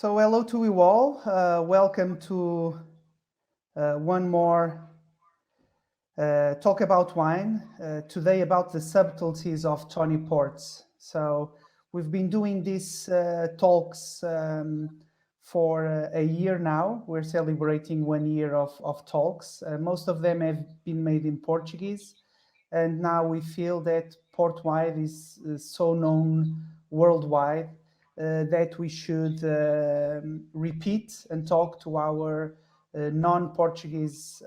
So hello to you all. Welcome to one more talk about wine. Today about the subtleties of Tawny Ports. So we've been doing these talks for a year now. We're celebrating 1 year of talks. Most of them have been made in Portuguese. And now we feel that port wine is so known worldwide that we should repeat and talk to our non-Portuguese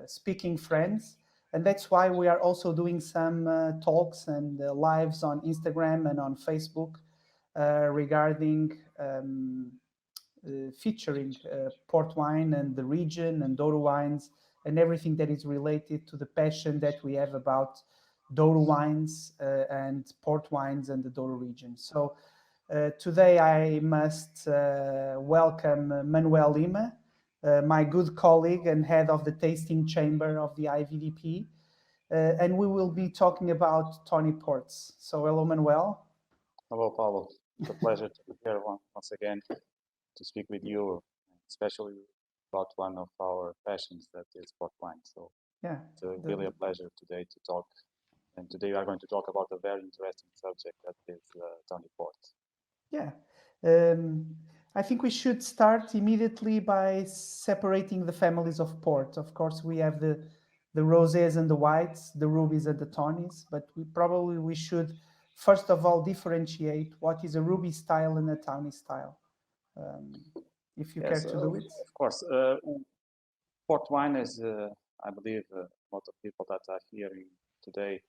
speaking friends. And that's why we are also doing some talks and lives on Instagram and on Facebook regarding featuring port wine and the region and Douro wines and everything that is related to the passion that we have about Douro wines and port wines and the Douro region. So today I must welcome Manuel Lima, my good colleague and head of the tasting chamber of the IVDP. And we will be talking about Tawny Ports. So hello, Manuel. Hello, Paulo. It's a pleasure to be here once again to speak with you, especially about one of our passions, that is port wine. So Yeah, it's really a pleasure today to talk. And today we are going to talk about a very interesting subject, that is Tawny Ports. Yeah. I think we should start immediately by separating the families of port. Of course, we have the rosés and the whites, the rubies and the tawnies, but we should first of all differentiate what is a ruby style and a tawny style. Um, if you care Yes, to do it. of course. Port wine is, I believe, a lot of people that are hearing today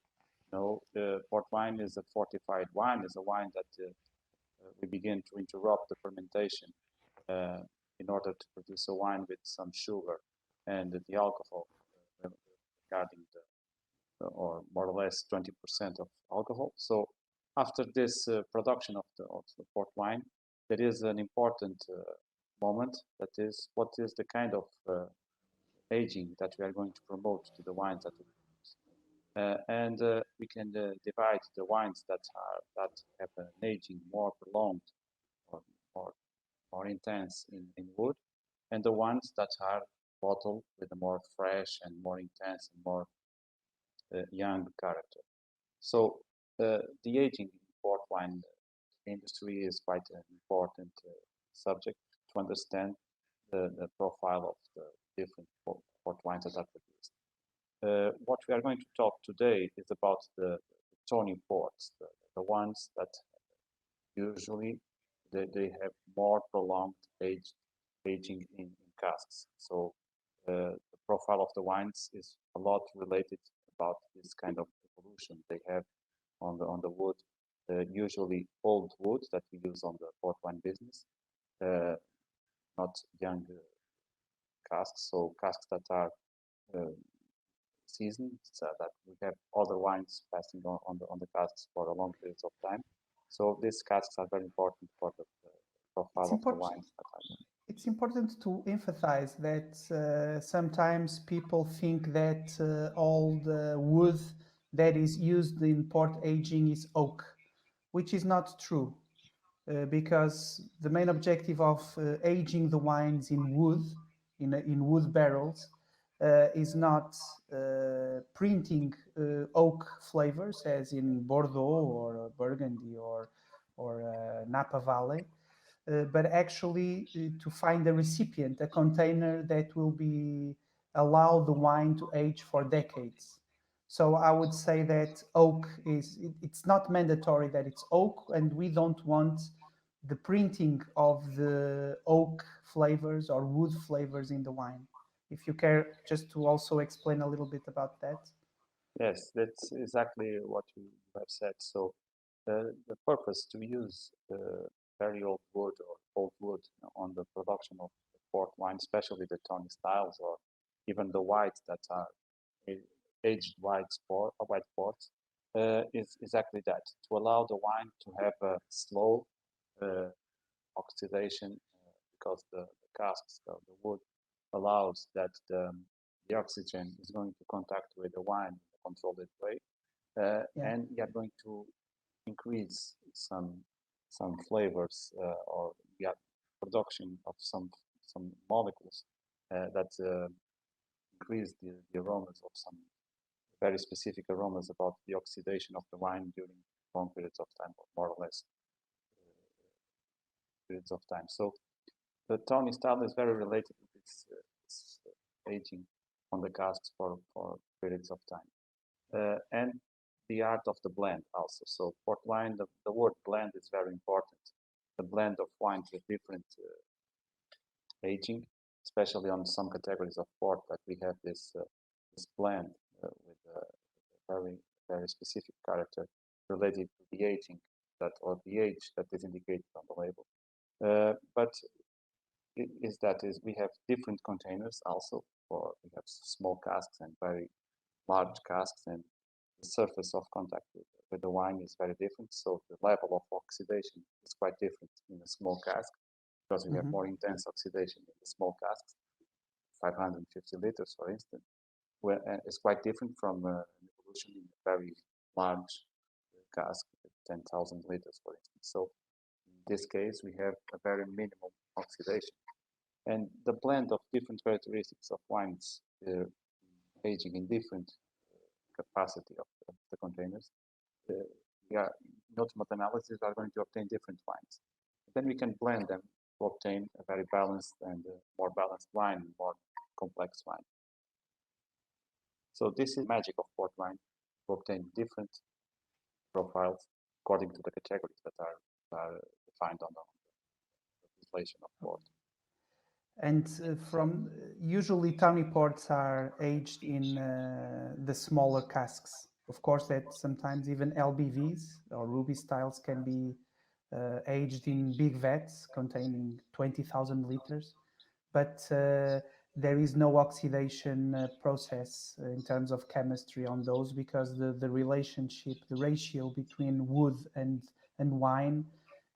know port wine is a fortified wine, is a wine that we begin to interrupt the fermentation uh, in order to produce a wine with some sugar and the alcohol regarding or more or less 20% of alcohol. So after this production of the port wine, there is an important moment, that is what is the kind of aging that we are going to promote to the wines that we produce. And we can divide the wines that have an aging more prolonged or more, more intense in wood, and the ones that are bottled with a more fresh and more intense and more young character. So the aging in port wine industry is quite an important subject to understand the profile of the different port wines that are produced. What we are going to talk today is about the Tawny ports, the ones that usually they have more prolonged aging in casks. So the profile of the wines is a lot related about this kind of evolution they have on the wood, usually old wood that we use on the port wine business, not young casks. So casks that are uh, seasoned, so that we have other wines passing on the casks for a long periods of time. So these casks are very important for the It's profile of the important. wines that are. It's important to emphasize that sometimes people think that all the wood that is used in port aging is oak, which is not true. Because the main objective of aging the wines in wood, in wood barrels, is not printing oak flavors as in Bordeaux or Burgundy or Napa Valley, but actually to find a recipient, a container that will be allow the wine to age for decades. So I would say that oak it's not mandatory that it's oak, and we don't want the printing of the oak flavors or wood flavors in the wine. If you care just to also explain a little bit about that. Yes, that's exactly what you have said. So the purpose to use very old wood or old wood on the production of the port wine, especially the Tawny styles or even the whites that are aged white ports, is exactly that, to allow the wine to have a slow uh, oxidation, because the casks of the wood allows that the oxygen is going to contact with the wine in a controlled way, Yeah. and we are going to increase some flavors, or we are production of some molecules that increase the aromas of some very specific aromas about the oxidation of the wine during long periods of time, or more or less periods of time. So the Tawny style is very related to this aging on the casks for periods of time. And the art of the blend also. So port wine, the word blend is very important. The blend of wines with different aging, especially on some categories of port, that we have this blend with a very specific character related to the aging or the age that is indicated on the label. But we have different containers also. We have small casks and very large casks, and the surface of contact with the wine is very different. So the level of oxidation is quite different in a small cask, because we have more intense oxidation in the small casks, 550 liters, for instance, where it's quite different from an evolution in a very large cask, 10,000 liters, for instance. So in this case, we have a very minimal oxidation. And the blend of different characteristics of wines aging in different capacity of the containers, we are, in ultimate analysis, are going to obtain different wines. Then we can blend them to obtain a very balanced and more balanced wine, more complex wine. So this is magic of port wine, to obtain different profiles according to the categories that are defined on the legislation of port. And usually Tawny ports are aged in the smaller casks. Of course, that sometimes even LBVs or ruby styles can be aged in big vats containing 20,000 liters, but there is no oxidation process in terms of chemistry on those, because the relationship, the ratio between wood and wine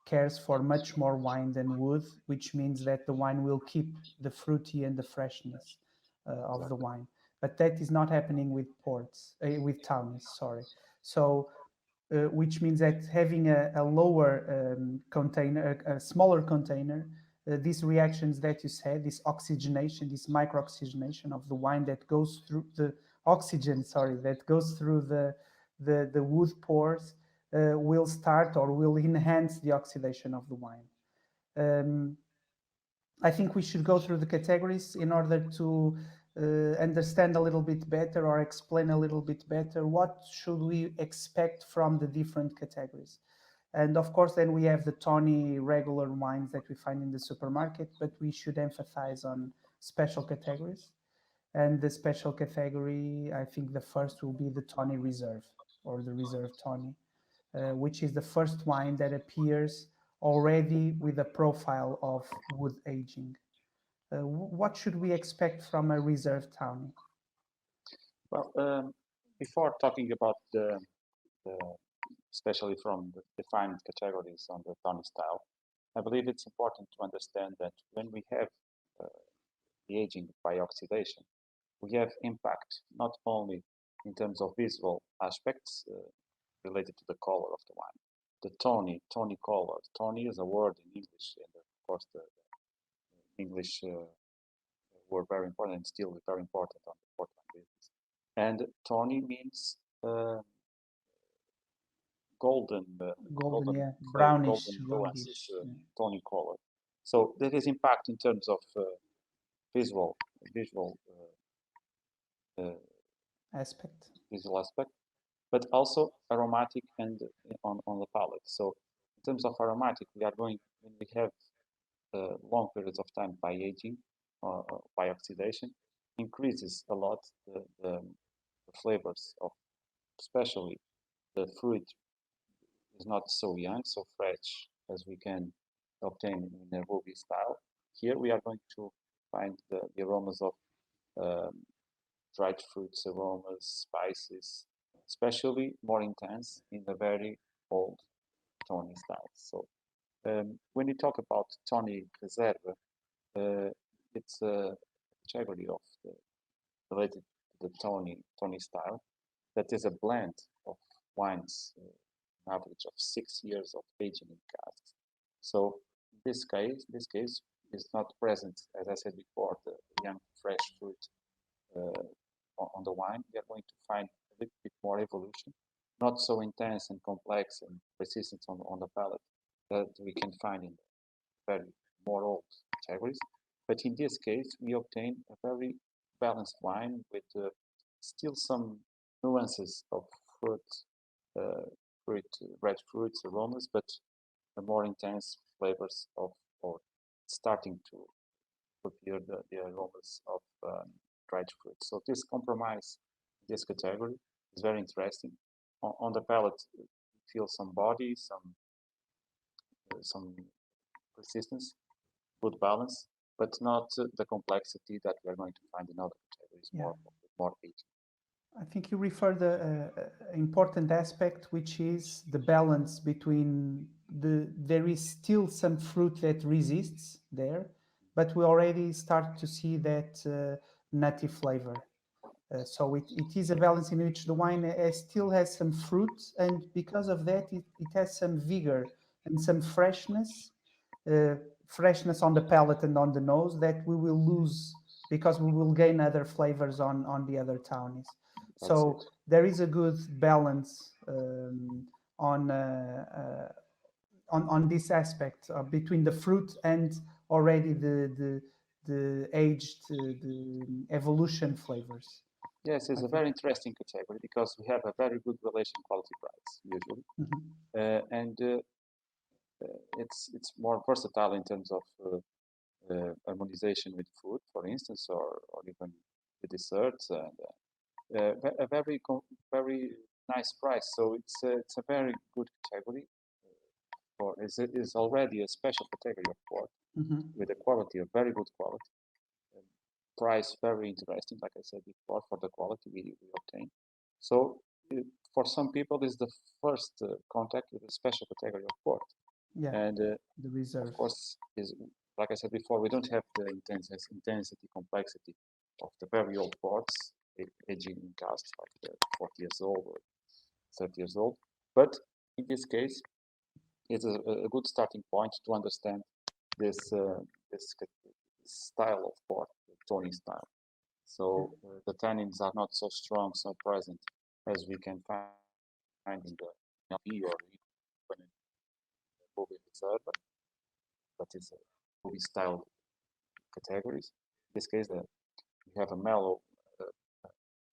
cares for much more wine than wood, which means that the wine will keep the fruity and the freshness of the wine. But that is not happening with with tawnies, sorry. So, which means that having a lower container, a smaller container, these reactions that you said, this oxygenation, this micro-oxygenation of the wine that goes through the oxygen, sorry, that goes through the wood pores, will start or will enhance the oxidation of the wine. I think we should go through the categories in order to understand a little bit better, or explain a little bit better what should we expect from the different categories. And of course, then we have the Tawny regular wines that we find in the supermarket, but we should emphasize on special categories. And the special category, I think the first will be the Tawny Reserve, or the Reserve Tawny, which is the first wine that appears already with a profile of wood aging. What should we expect from a Reserve Tawny? Well, before talking about especially from the defined categories on the Tawny style, I believe it's important to understand that when we have the aging by oxidation, we have impact not only in terms of visual aspects related to the color of the wine. The tawny color. Tawny is a word in English, and of course the English were very important and still very important on the port wine business. And tawny means golden, yeah, brownish, golden nuances, tawny color. So there is impact in terms of visual aspect, but also aromatic and on the palate. So in terms of aromatic, when we have long periods of time by aging or by oxidation, increases a lot the flavors of, especially the fruit is not so young, so fresh as we can obtain in a ruby style. Here we are going to find the aromas of dried fruits, aromas, spices, especially more intense in the very old Tawny style. So when you talk about Tawny Reserve, it's a category of related to the Tawny style that is a blend of wines, an average of 6 years of aging in casks. So this case is not present, as I said before, the young fresh fruit on the wine. We are going to find a little bit more evolution, not so intense and complex and persistent on the palate that we can find in very more old categories. But in this case, we obtain a very balanced wine with still some nuances of fruit, uh, red fruits, aromas, but the more intense flavors of, or starting to appear the aromas of dried fruit. So this compromise, this category, is very interesting. On the palate, you feel some body, some persistence, good balance, but not the complexity that we are going to find in other categories, Yeah. more aging. I think you refer the important aspect, which is the balance between there is still some fruit that resists there, but we already start to see that nutty flavor. So it is a balance in which the wine still has some fruit, and because of that, it has some vigor and some freshness, uh, freshness on the palate and on the nose that we will lose because we will gain other flavors on the other townies. So there is a good balance on on this aspect between the fruit and already the aged the evolution flavors. Yes, it's a very interesting category because we have a very good relation quality price usually, and it's more versatile in terms of harmonization with food, for instance, or even the desserts, and a very nice price. So it's a very good category. For is already a special category of port with a quality, a very good quality. Price very interesting, like I said before, for the quality we obtain. So for some people, this is the first contact with a special category of port. Yeah, and the reserve. of course, is like I said before, we don't have the intensity, complexity of the very old ports, aging in casks like 40 years old or 30 years old. But in this case, it's a good starting point to understand this this style of port, the Tawny style. So the tannins are not so strong, so present as we can find in the LP or even in the movie reserve, but it's a movie style categories. In this case, we have a mellow,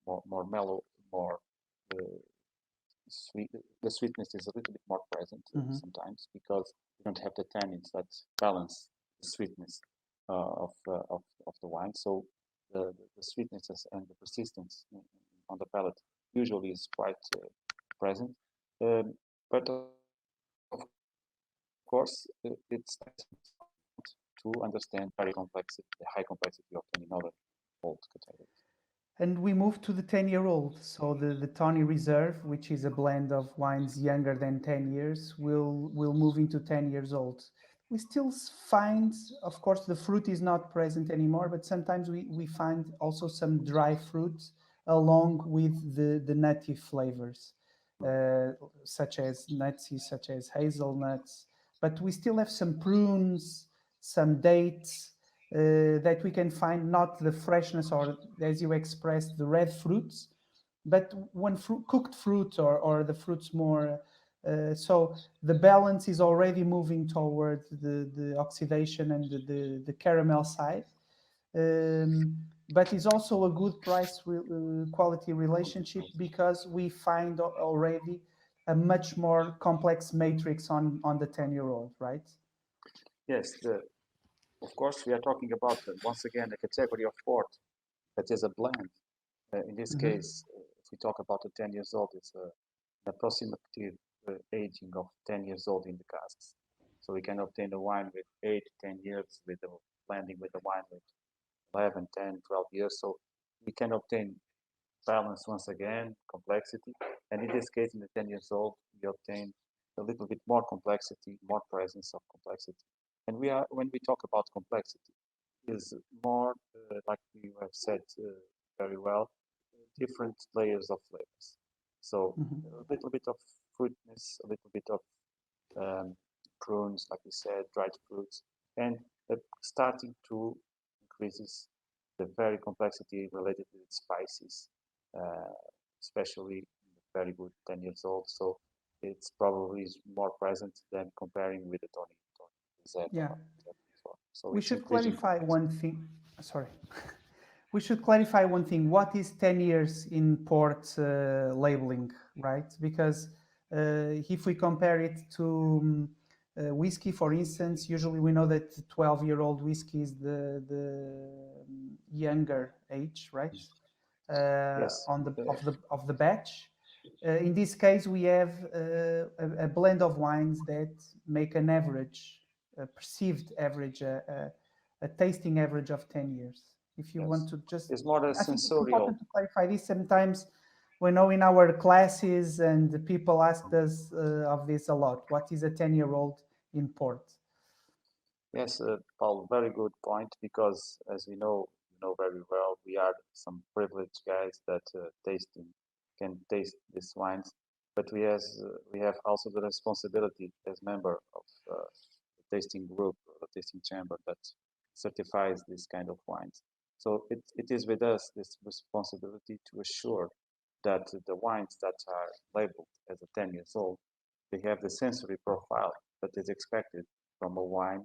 more mellow, more sweet. The sweetness is a little bit more present sometimes because we don't have the tannins that balance the sweetness of the wine. So the sweetness and the persistence on the palate usually is quite present. But of course, it's to understand very complexity, the high complexity of any other old categories. And we move to the 10-year-old. So the Tawny Reserve, which is a blend of wines younger than 10 years, will move into 10 years old. We still find, of course, the fruit is not present anymore, but sometimes we find also some dry fruits along with the nutty flavors, such as nutsy, such as hazelnuts. But we still have some prunes, some dates, that we can find not the freshness or, as you expressed, the red fruits, but when cooked fruit or the fruits more. So the balance is already moving toward the oxidation and the caramel side. But it's also a good price quality relationship because we find already a much more complex matrix on the 10-year-old, right? Yes, of course, we are talking about, once again, a category of port that is a blend. In this case, if we talk about the 10 years old, it's an approximative aging of 10 years old in the casks. So we can obtain a wine with 8, 10 years, with the blending with a wine with 11, 10, 12 years. So we can obtain balance once again, complexity. And in this case, in the 10 years old, we obtain a little bit more complexity, more presence of complexity. And when we talk about complexity, is more, like you have said very well, different layers of flavors. So a little bit of fruitness, a little bit of prunes, like you said, dried fruits, and starting to increases the very complexity related to the spices, uh, especially very good 10 years old. So it's probably more present than comparing with the Tawny Reserva. Yeah. So We it's should increasing clarify complexity. one thing. Sorry. We should clarify one thing. What is 10 years in port labeling, right? Because if we compare it to whiskey, for instance, usually we know that 12-year-old whiskey is the younger age, right? Yes. Of the batch. In this case, we have a blend of wines that make an average, a perceived average, a tasting average of 10 years. If you want Yes. to just, It's more a I think it's sensorial. important to clarify this. Sometimes we know in our classes and the people asked us of this a lot. What is a 10-year-old in port? Yes, Paul, very good point because as we know, you know very well, we are some privileged guys that can taste these wines, but we have also the responsibility as member of the tasting group, or the tasting chamber that certifies this kind of wines. So it is with us this responsibility to assure that the wines that are labeled as a 10 years old, they have the sensory profile that is expected from a wine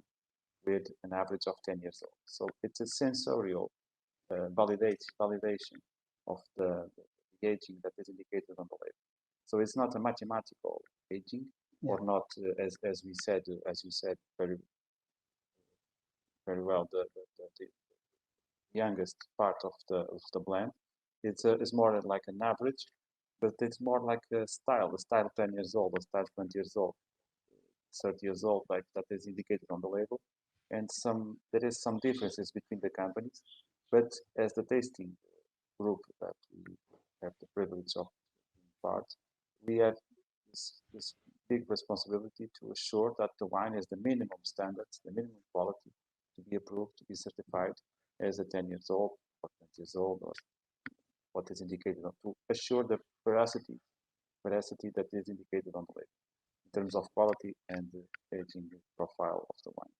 with an average of 10 years old. So it's a sensorial validation of the aging that is indicated on the label. So it's not a mathematical aging, Yeah. or not as we said, as you said very well, the youngest part of the blend. It's more like an average, but it's more like a style 10 years old, a style 20 years old, 30 years old, like that is indicated on the label. And there is some differences between the companies, but as the tasting group that we have the privilege of being part, we have this big responsibility to assure that the wine has the minimum standards, the minimum quality to be approved, to be certified as a 10 years old or 20 years old, or what is indicated to assure the veracity that is indicated on the label in terms of quality and the aging profile of the wine.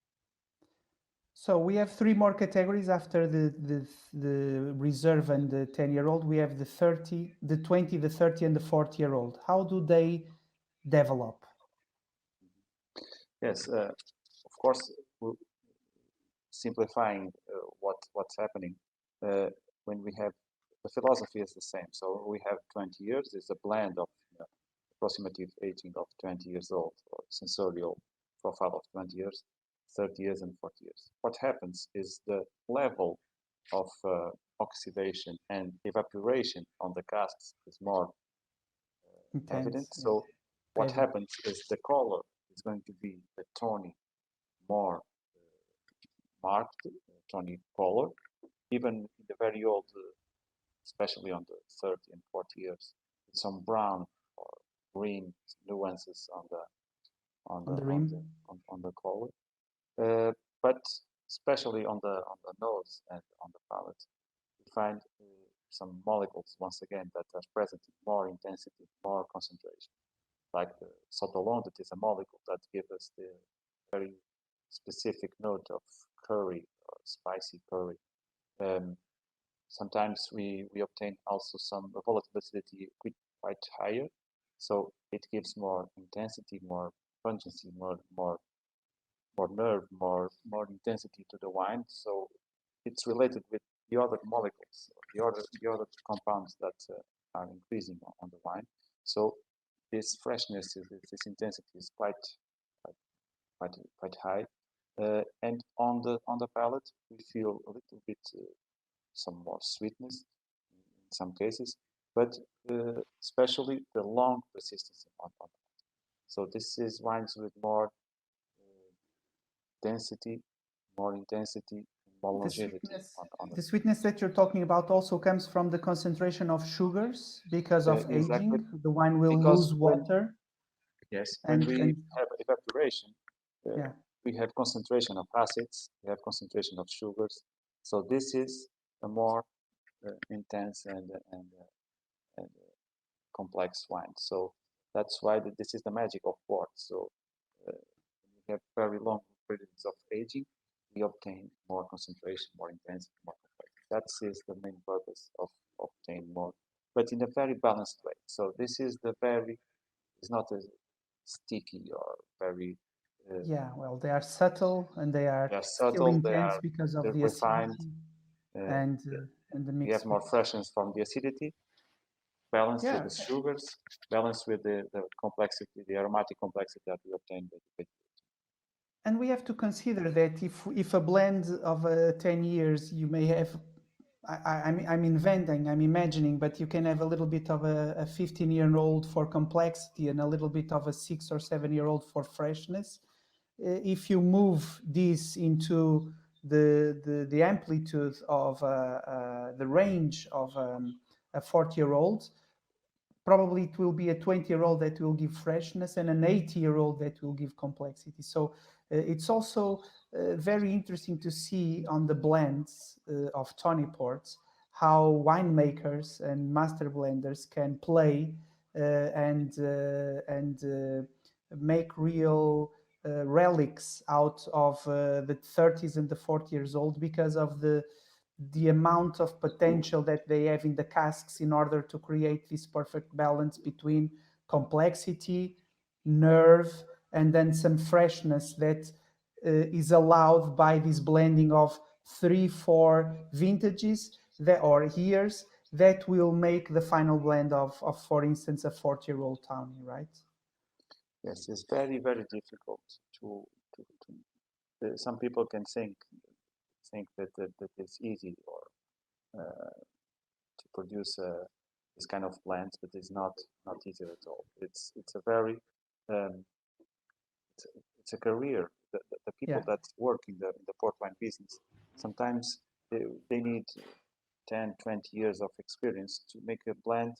So we have three more categories after the reserve and the 10-year-old. We have the 30, the 20, the 30, and the 40-year-old. How do they develop? Yes, of course, simplifying what's happening when we have the philosophy is the same. So we have 20 years. It's a blend of approximative aging of 20 years old, or sensorial profile of 20 years, 30 years, and 40 years. What happens is the level of oxidation and evaporation on the casks is more evident. Intense. So what Heavy. happens is the color is going to be the tawny, more marked, tawny color, even in the very old, especially on the 30 and 40 years, some brown or green nuances on the On the rim. on the color, but especially on the nose and on the palate, we find some molecules once again that are present in more intensity, more concentration, like the sotolon, that is a molecule that gives us the very specific note of curry or spicy curry. Um, Sometimes we obtain also some volatility quite higher, so it gives more intensity, more pungency, more nerve, more intensity to the wine. So it's related with the other molecules, the other compounds that are increasing on the wine. So this freshness, this intensity is quite high. And on the palate, we feel a little bit some more sweetness in some cases, but especially the long persistence on. So this is wines with more density, more intensity, more The longevity sweetness, on the sweetness that you're talking about also comes from the concentration of sugars because of exactly, aging. The wine will because lose water when and we have evaporation, uh, yeah. we have concentration of acids, we have concentration of sugars. So this is a more intense and complex wine. So that's why this is the magic of port. So when have very long periods of aging, we obtain more concentration, more intensity, more complexity. That is the main purpose of obtaining more, but in a very balanced way. So this is it's not a sticky or very Yeah, well, they are subtle and they are still subtle. intense because of They're the refined. acidity Uh, and and the we have mix more with. freshness from the acidity, balanced with Yeah, the sugars, balanced with the complexity, the aromatic complexity that we obtain with. and we have to consider that if a blend of 10 years, you may have, I'm inventing, I'm imagining, but you can have a little bit of a 15-year-old for complexity and a little bit of a 6 or 7-year-old for freshness. If you move this into the amplitude of the range of a 40-year-old, probably it will be a 20-year-old that will give freshness and an 80-year-old that will give complexity. So it's also very interesting to see on the blends of Tawny Ports how winemakers and master blenders can play and make real relics out of the 30s and the 40 years old because of the amount of potential that they have in the casks in order to create this perfect balance between complexity, nerve, and then some freshness that is allowed by this blending of 3, 4 vintages that or years that will make the final blend of for instance, a 40-year-old Tawny, right? Yes, it's very, very difficult some people can think that it's easy or to produce this kind of blends, but it's not easy at all. It's a very um, it's a career. The people Yeah, that work in the port wine business sometimes they need 10, 20 years of experience to make a blend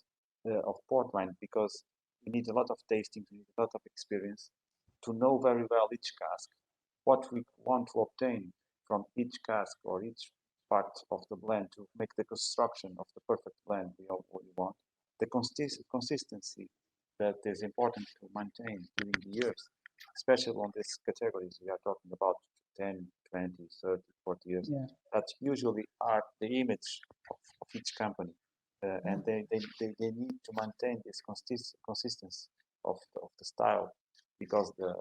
of port wine because you need a lot of tasting, you need a lot of experience to know very well each cask, what we want to obtain from each cask or each part of the blend to make the construction of the perfect blend we want. The consistency that is important to maintain during the years, especially on these categories we are talking about 10, 20, 30, 40 years, yeah, that usually are the image of each company. yeah. And they need to maintain this consistency of the style because the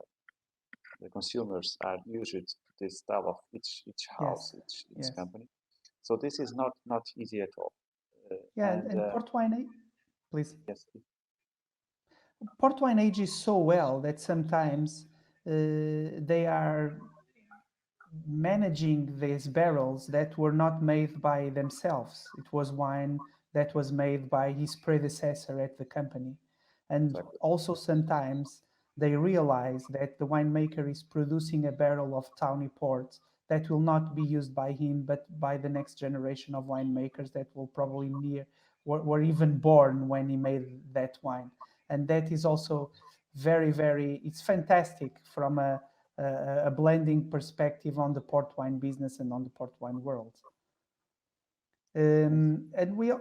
consumers are used to this style of each house, Yes, each yes. company. So this is not easy at all. Yeah, and port wine, please. Yes, Port wine ages so well that sometimes they are managing these barrels that were not made by themselves. It was wine that was made by his predecessor at the company. And exactly. also sometimes they realize that the winemaker is producing a barrel of Tawny Ports that will not be used by him, but by the next generation of winemakers that will probably were even born when he made that wine. And that is also very, it's fantastic from a blending perspective on the port wine business and on the port wine world. And we,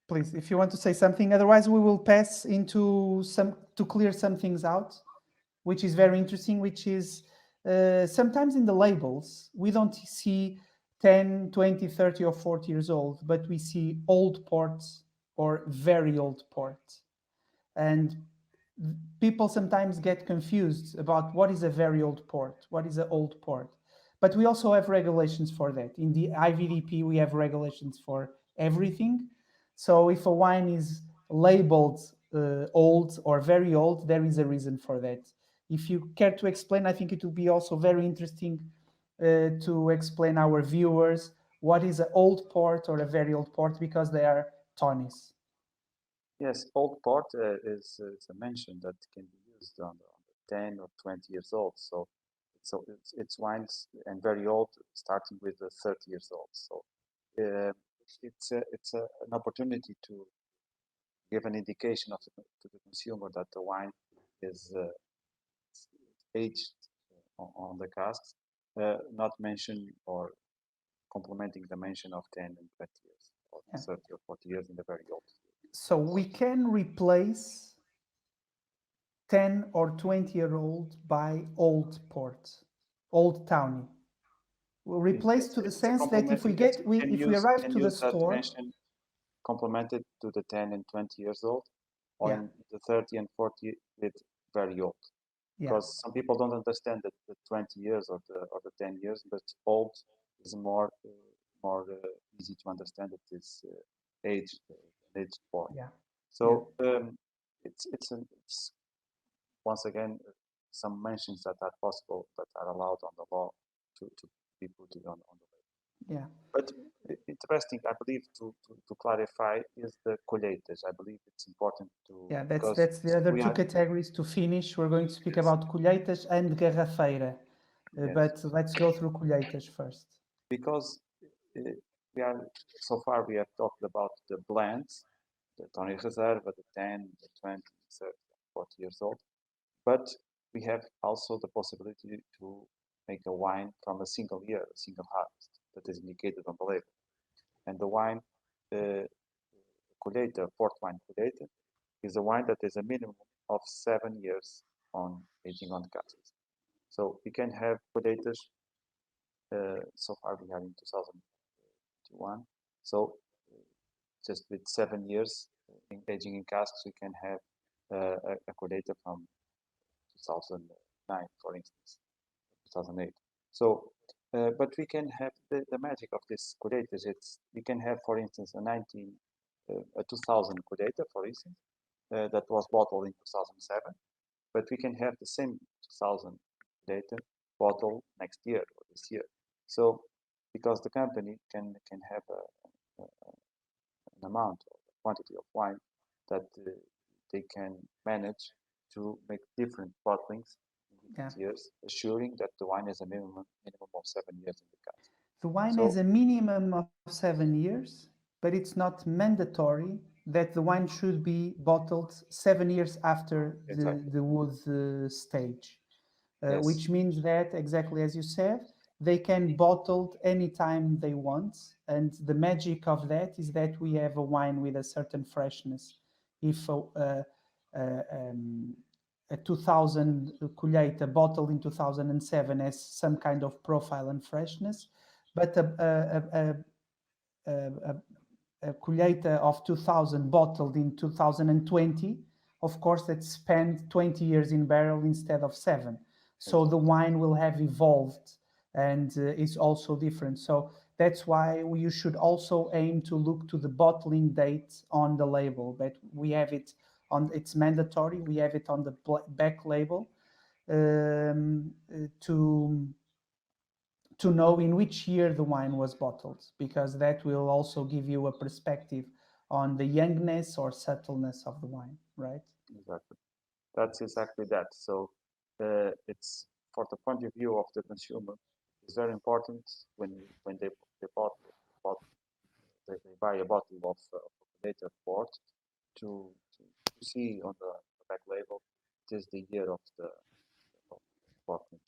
please, if you want to say something, otherwise we will pass into some to clear some things out, which is very interesting. Which is sometimes in the labels we don't see 10, 20, 30, or 40 years old, but we see old ports or very old ports. And people sometimes get confused about what is a very old port, what is an old port. But we also have regulations for that. In the IVDP, we have regulations for everything. So if a wine is labeled old or very old, there is a reason for that. If you care to explain, I think it will be also very interesting to explain our viewers what is an old port or a very old port, because they are tawnies. Yes, old port is a mention that can be used on the 10 or 20 years old. So it's wines and very old, starting with the 30 years old. So an opportunity to give an indication to the consumer that the wine is aged on the casks, not mention or complementing the mention of 10 and 20 years or Yeah. 30 or 40 years in the very old. So we can replace 10 or 20-year-old by old port, old Tawny. We'll replace to the It's a sense that if we yes, get, if we arrive to the that store, mention complemented to the 10 and 20 years old, or yeah, in the 30 and 40 with very old. yeah, Because some people don't understand that the 20 years or the 10 years, but old is more easy to understand. It is aged, aged port. yeah, So it's once again some mentions that are possible, that are allowed on the law to be put on the label. yeah. But interesting, I believe, to clarify is the colheitas. I believe it's important to, Yeah, because that's the other we two are, categories to finish. We're going to speak yes, about colheitas and garrafeira, yes, but let's go through colheitas first. because uh, we are, so far we have talked about the blends, the Tawny Reserva, the 10, the 20, 30, 40 years old, but we have also the possibility to make a wine from a single year, a single harvest that is indicated on the label. And the wine, colheita, port wine colheita, is a wine that is a minimum of 7 years on aging on casks. So we can have colheitas, so far we are in 2021. So just with 7 years in aging in casks, we can have a colheita from 2009, for instance, 2008. So, but we can have the magic of this colheitas. It's we can have, for instance, a 2000 colheita, for instance, that was bottled in 2007, but we can have the same 2000 data bottled next year or this year. So, because the company can have an amount or a quantity of wine that they can manage to make different bottlings in different Yeah. years, assuring that the wine has a minimum of 7 years in the cask. The wine So, has a minimum of 7 years, but it's not mandatory that the wine should be bottled 7 years after exactly, the wood stage, yes, which means that, exactly as you said, they can bottle anytime they want. And the magic of that is that we have a wine with a certain freshness. If a 2000 colheita bottled in 2007 has some kind of profile and freshness, but a colheita of 2000 bottled in 2020, of course, that spent 20 years in barrel instead of 7. So the exactly, wine will have evolved and is also different. So that's why you should also aim to look to the bottling date on the label. But we have it on, it's mandatory. We have it on the back label to know in which year the wine was bottled, because that will also give you a perspective on the youngness or subtleness of the wine, right? exactly. That's exactly that. So it's, for the point of view of the consumer, it's very important when they bought they buy a bottle of later port to, to see on the back label it is the year of bottling.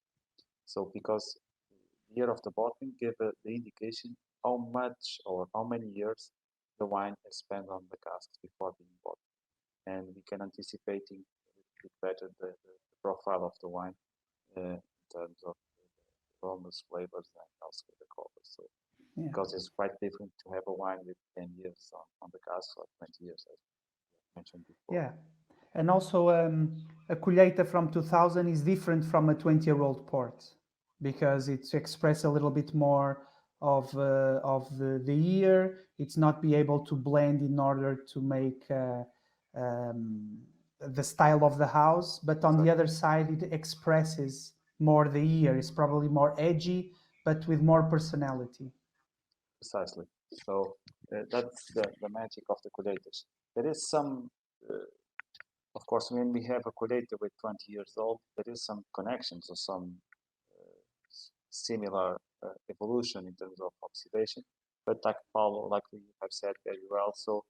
So because the year of the bottling give the indication how much or how many years the wine has spent on the casks before being bottled, and we can anticipating a bit better the profile of the wine in terms of aromas, flavors, and also the color. So Yeah. because it's quite different to have a wine with 10 years on the cask or 20 years, as mentioned before. Yeah. And also, a colheita from 2000 is different from a 20-year-old port because it's express a little bit more of the year. It's not be able to blend in order to make um, the style of the house. But on the Exactly. other side, it expresses more the year. It's probably more edgy, but with more personality. Precisely. So that's the magic of the collators. There is some, of course, when we have a collator with 20 years old, there is some connections or some similar evolution in terms of oxidation. But like Paulo, like we have said very well, so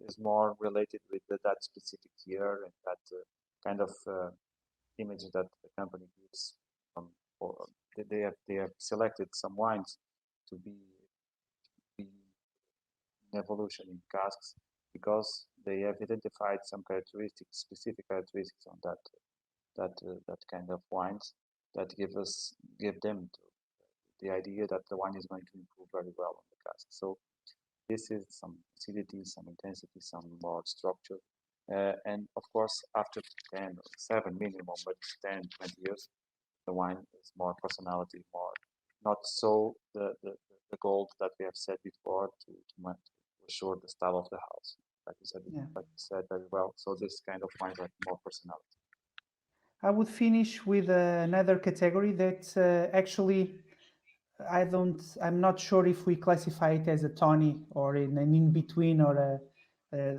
is more related with that specific year and that kind of image that the company gives. Or they have selected some wines to be in evolution in casks because they have identified some characteristics, specific characteristics on that kind of wines that give them the idea that the wine is going to improve very well on the cask. So this is some acidity, some intensity, some more structure. And of course, after 10 or 7 minimum, but 10, 20 years, the wine is more personality, more not so the gold that we have said before to assure the style of the house. Like you said, Yeah. like you said very well. So this kind of wines have more personality. I would finish with another category that actually I'm not sure if we classify it as a Tawny or in an in-between or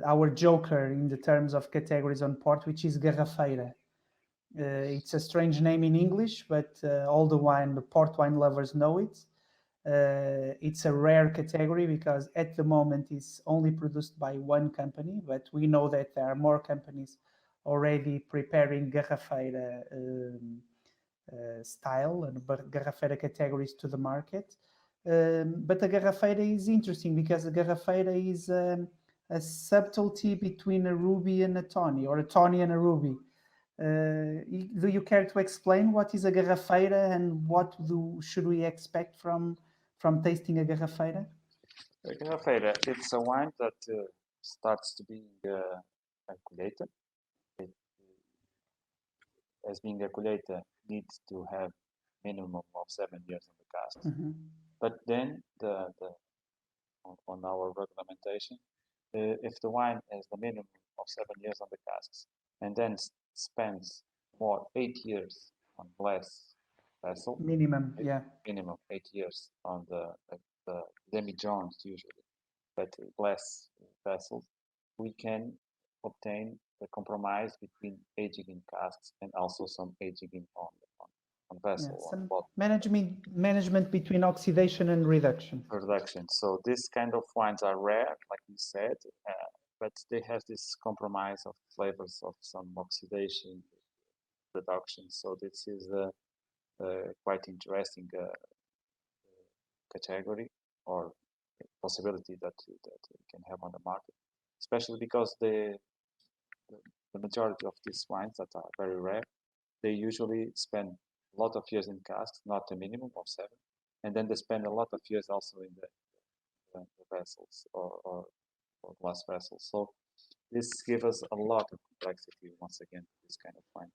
our joker in the terms of categories on port, which is Garrafeira. It's a strange name in English, but all the port wine lovers know it. It's a rare category because at the moment it's only produced by one company, but we know that there are more companies already preparing Garrafeira style and Garrafeira categories to the market. But the Garrafeira is interesting because the Garrafeira is a subtlety between a ruby and a tawny, or a tawny and a ruby. Do you care to explain what is a Garrafeira and what should we expect from tasting a Garrafeira? Garrafeira, it's a wine that starts to be calculated. It, as being calculated, needs to have minimum of 7 years on the cask. Mm-hmm. But then on our regulation, if the wine has the minimum of 7 years on the casks and then spends more 8 years on glass vessel, Minimum, yeah. minimum 8 years on the demi-johns usually, but glass vessels, we can obtain the compromise between aging in casks and also some aging in on vessel. Yeah, some management between oxidation and reduction. Reduction. So this kind of wines are rare, like you said, but they have this compromise of flavors of some oxidation reduction. So this is a quite interesting category or possibility that we can have on the market, especially because the majority of these wines that are very rare, they usually spend a lot of years in casks, not a minimum of 7, and then they spend a lot of years also in the vessels or glass vessels. So this gives us a lot of complexity once again to this kind of wine.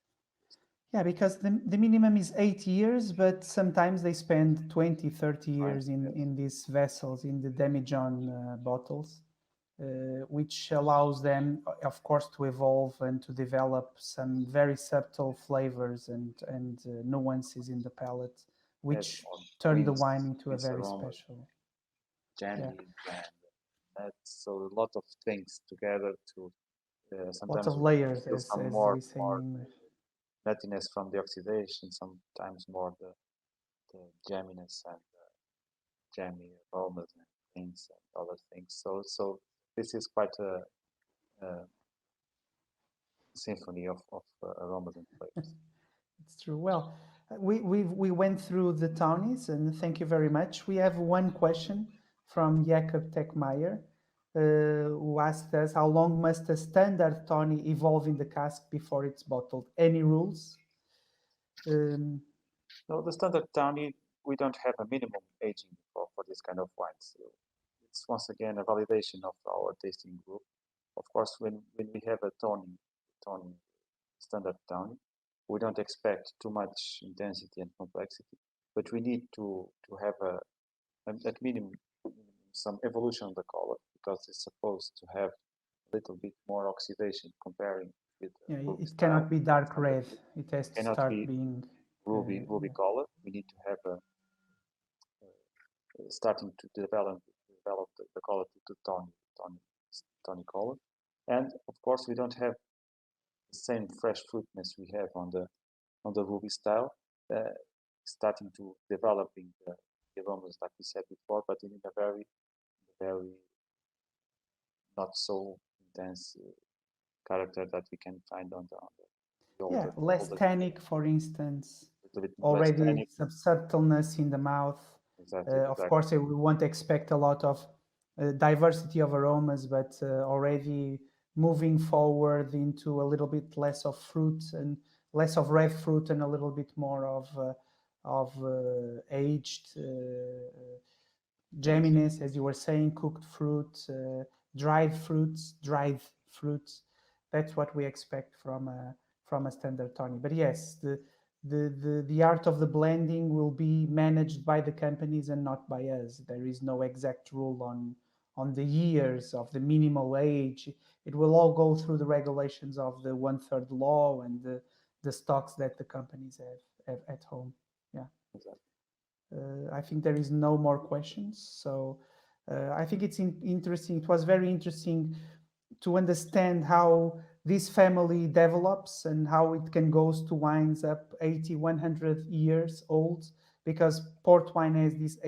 Yeah, because the minimum is 8 years, but sometimes they spend 20, 30 years in these vessels, in the demijohn bottles, which allows them, of course, to evolve and to develop some very subtle flavors and nuances in the palate, which turn the wine into a very special. Jammy, and so a lot of things together to sometimes lots of layers, feel as more we say in English. nuttiness from the oxidation, sometimes more the jamminess and jammy aromas and things and other things. So this is quite a symphony of aromas and flavors. It's true. Well, we went through the tawnies, and thank you very much. We have one question from Jakob Techmeyer, who asked us, how long must a standard tawny evolve in the cask before it's bottled? Any rules? No, the standard tawny, we don't have a minimum aging for this kind of wines. So it's once again a validation of our tasting group. Of course, when we have a tawny standard tawny, we don't expect too much intensity and complexity, but we need to have at minimum some evolution of the color because it's supposed to have a little bit more oxidation comparing with it cannot be dark red. It has to start being ruby color. We need to have starting to develop the color to tawny color, and of course we don't have the same fresh fruitness we have on the ruby style, starting to developing the aromas like we said before, but in a very not so intense character that we can find on the older. Less tannic, for instance. Already some subtleness in the mouth. Exactly. Of course, we won't expect a lot of diversity of aromas, but already moving forward into a little bit less of fruit and less of red fruit and a little bit more of aged jamminess, as you were saying, cooked fruit, dried fruits. That's what we expect from a standard tawny. But yes, the art of the blending will be managed by the companies and not by us. There is no exact rule on the years of the minimal age. It will all go through the regulations of the 1/3 law and the stocks that the companies have at home. Yeah. Exactly. I think there is no more questions. So I think it's interesting. It was very interesting to understand how this family develops and how it can goes to wines up 80, 100 years old, because port wine has this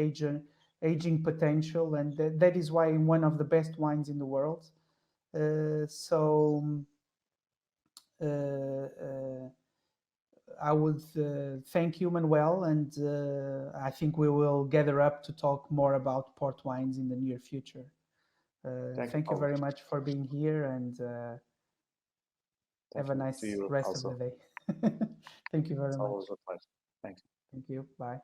aging potential, and that is why one of the best wines in the world. I would thank you, Manuel, and I think we will gather up to talk more about port wines in the near future. Thank you very much for being here, and have a nice rest of the day. Thank you very much. It's always a pleasure. Thank you. Thank you. Bye.